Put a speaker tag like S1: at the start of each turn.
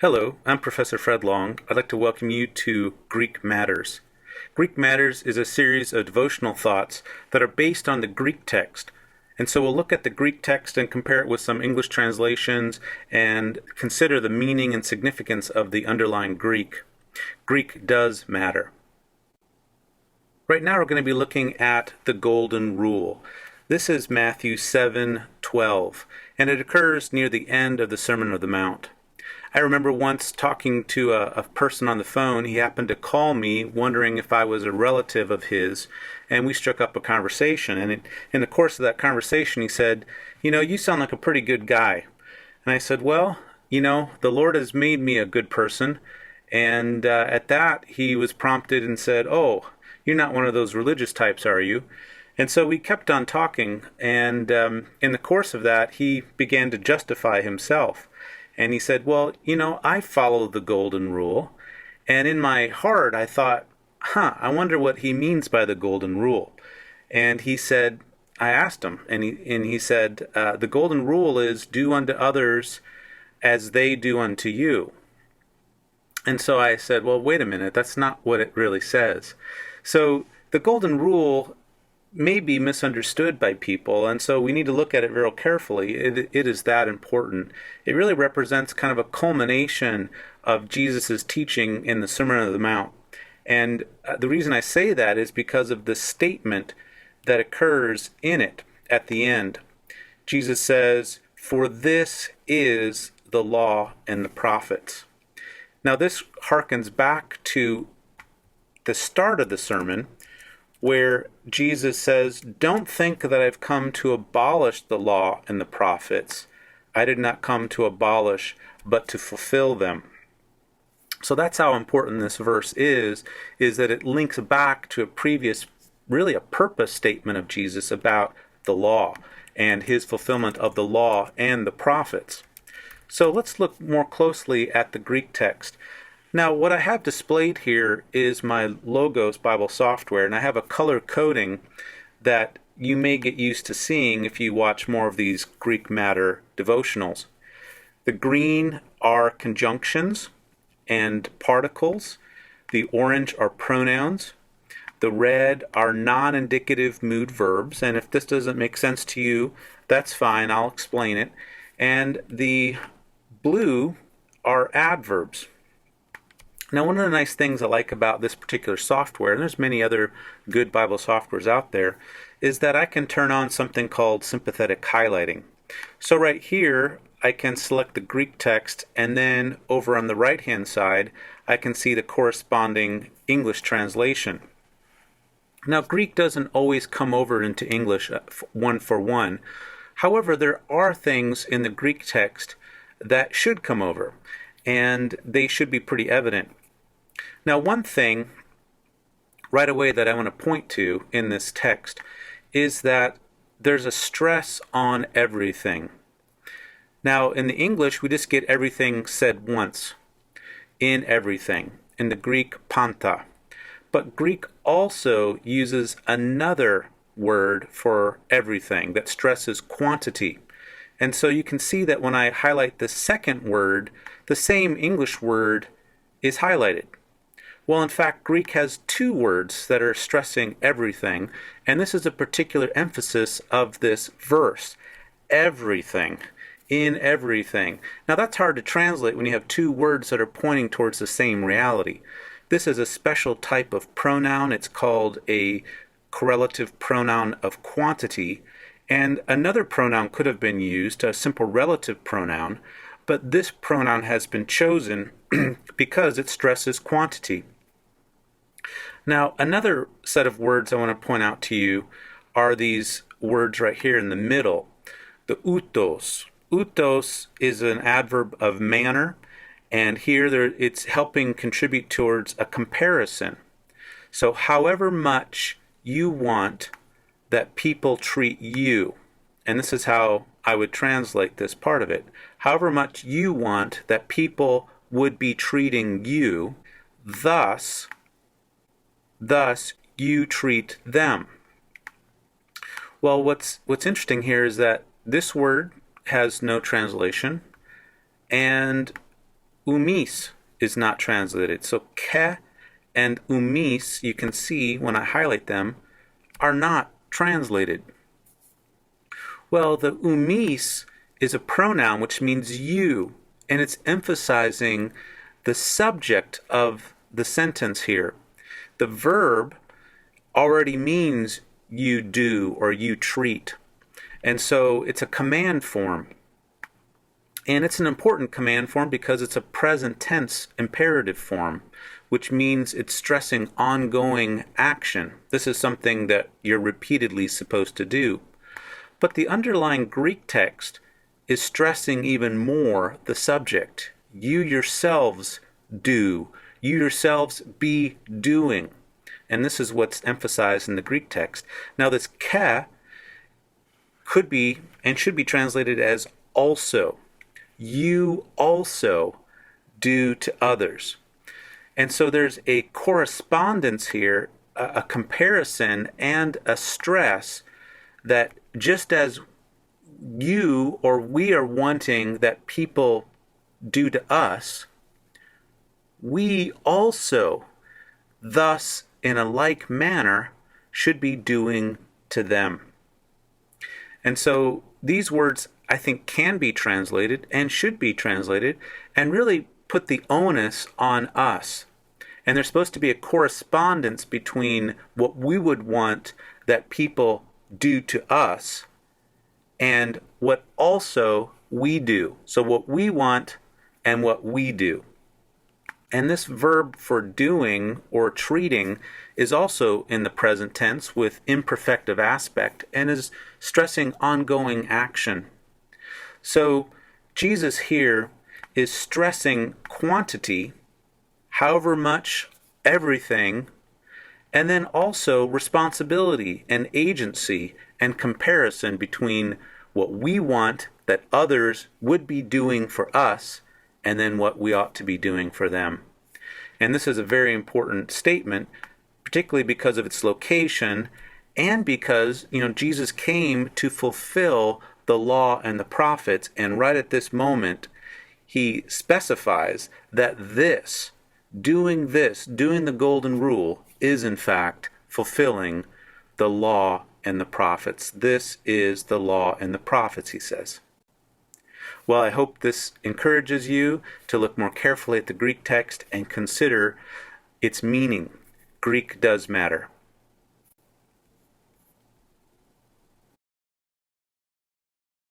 S1: Hello, I'm Professor Fred Long. I'd like to welcome you to Greek Matters. Greek Matters is a series of devotional thoughts that are based on the Greek text. And so we'll look at the Greek text and compare it with some English translations and consider the meaning and significance of the underlying Greek. Greek does matter. Right now we're going to be looking at the Golden Rule. This is Matthew 7:12, and it occurs near the end of the Sermon on the Mount. I remember once talking to a person on the phone. He happened to call me wondering if I was a relative of his, and we struck up a conversation. And in the course of that conversation, he said, you sound like a pretty good guy. And I said, well, the Lord has made me a good person. And at that, he was prompted and said, oh, you're not one of those religious types, are you? And so we kept on talking, and in the course of that, he began to justify himself. And he said, well, I follow the Golden Rule. And in my heart, I thought, I wonder what he means by the Golden Rule. And he said, I asked him, and he said, the Golden Rule is do unto others as they do unto you. And so I said, well, wait a minute, that's not what it really says. So the Golden Rule may be misunderstood by people, and so we need to look at it very carefully. It is that important. It really represents kind of a culmination of Jesus' teaching in the Sermon on the Mount. And the reason I say that is because of the statement that occurs in it at the end. Jesus says, "For this is the law and the prophets." Now this harkens back to the start of the sermon, where Jesus says, don't think that I've come to abolish the law and the prophets. I did not come to abolish, but to fulfill them. So that's how important this verse is that it links back to a previous, really a purpose statement of Jesus about the law and his fulfillment of the law and the prophets. So let's look more closely at the Greek text. Now, what I have displayed here is my Logos Bible software, and I have a color coding that you may get used to seeing if you watch more of these Greek matter devotionals. The green are conjunctions and particles. The orange are pronouns. The red are non-indicative mood verbs, and if this doesn't make sense to you, that's fine, I'll explain it. And the blue are adverbs. Now, one of the nice things I like about this particular software, and there's many other good Bible softwares out there, is that I can turn on something called sympathetic highlighting. So right here, I can select the Greek text, and then over on the right-hand side, I can see the corresponding English translation. Now, Greek doesn't always come over into English one for one. However, there are things in the Greek text that should come over, and they should be pretty evident. Now, one thing right away that I want to point to in this text is that there's a stress on everything. Now, in the English, we just get everything said once, in everything. In the Greek, panta. But Greek also uses another word for everything that stresses quantity. And so you can see that when I highlight the second word, the same English word is highlighted. Well, in fact, Greek has two words that are stressing everything, and this is a particular emphasis of this verse. Everything. In everything. Now, that's hard to translate when you have two words that are pointing towards the same reality. This is a special type of pronoun. It's called a correlative pronoun of quantity. And another pronoun could have been used, a simple relative pronoun, but this pronoun has been chosen because it stresses quantity. Now, another set of words I want to point out to you are these words right here in the middle, the outos. Outos is an adverb of manner, and here it's helping contribute towards a comparison. So however much you want that people treat you, and this is how I would translate this part of it, however much you want that people would be treating you, thus you treat them. Well, what's interesting here is that this word has no translation, and umis is not translated. So ke and umis, you can see when I highlight them, are not translated. Well, the umis is a pronoun which means you, and it's emphasizing the subject of the sentence here. The verb already means you do or you treat, and so it's a command form. And it's an important command form because it's a present tense imperative form, which means it's stressing ongoing action. This is something that you're repeatedly supposed to do. But the underlying Greek text is stressing even more the subject. You yourselves do. You yourselves be doing. And this is what's emphasized in the Greek text. Now this ke could be and should be translated as also. You also do to others. And so there's a correspondence here, a comparison and a stress that just as you or we are wanting that people do to us, we also, thus in a like manner, should be doing to them. And so these words, I think, can be translated and should be translated and really put the onus on us. And there's supposed to be a correspondence between what we would want that people do to us and what also we do. So what we want and what we do. And this verb for doing or treating is also in the present tense with imperfective aspect and is stressing ongoing action. So Jesus here is stressing quantity, however much, everything, and then also responsibility and agency and comparison between what we want that others would be doing for us and then what we ought to be doing for them. And this is a very important statement, particularly because of its location and because, Jesus came to fulfill the law and the prophets, and right at this moment, he specifies that doing the golden rule, is in fact fulfilling the law and the prophets. This is the law and the prophets, he says. Well, I hope this encourages you to look more carefully at the Greek text and consider its meaning. Greek does matter.